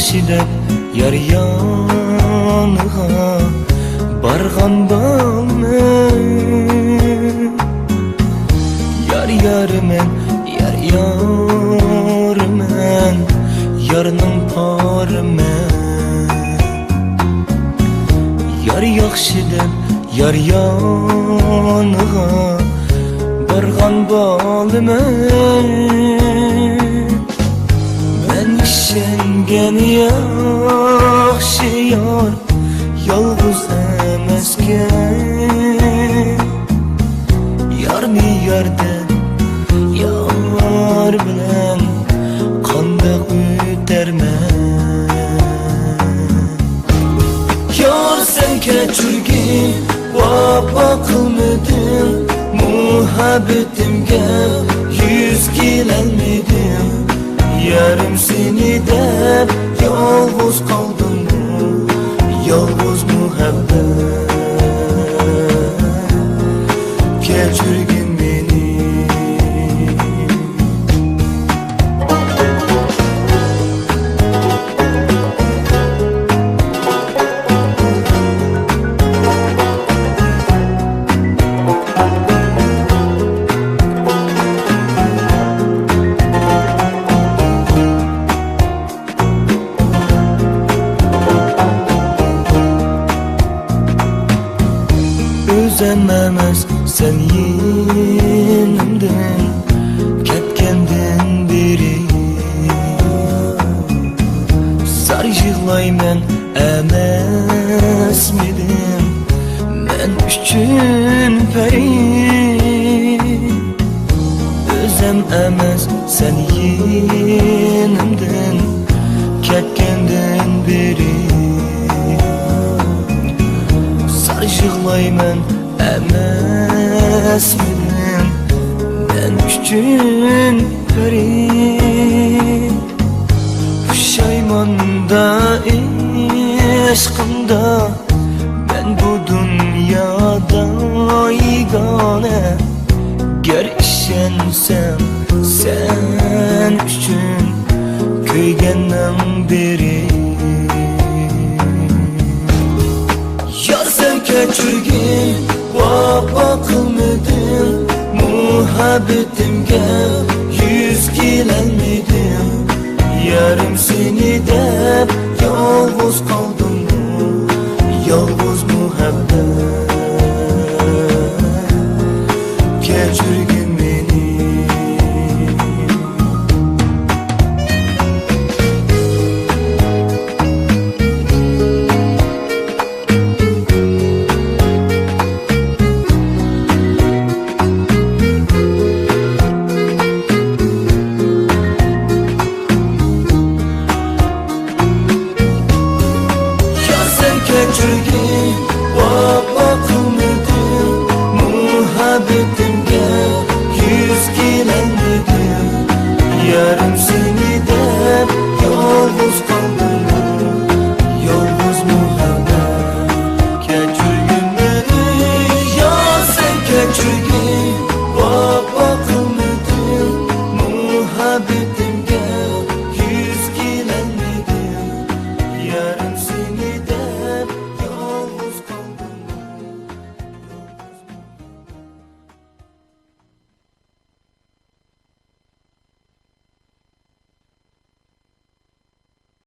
yaxshi deb yar yoniga bargan bolmen. Yar yarmen, yar yarmen, yarning porimen. Yar yaxshi deb yar yoniga bargan bolmen. Men ishongan yaxshi yor yolg'iz emasken. Yarni yardan yar bilan qandoq o'tarman. Yor sen kechirgin vafo qilmading, muhabbetimga yuz kelolmadim. Yarim seni deb yolg'iz qoldim, yolg'iz muhabbet. Kechirgin meni. Özüm emas sen yenimden ketgenden beri. Zar yig'layman emasmidim men uchun pari. Özüm emas sen yenimden ketgenden beri. Zar yig'layman emasmidim men uchun pari. Pushaymonda ishqimda men bu dunyoda yagona. Gar ishonsam sen uchun kuygandan beri. Yar sen kechirgin vafo qilmading, muhabbetimga yuz kelolmadim. Yarim seni deb yolg'iz qoldim.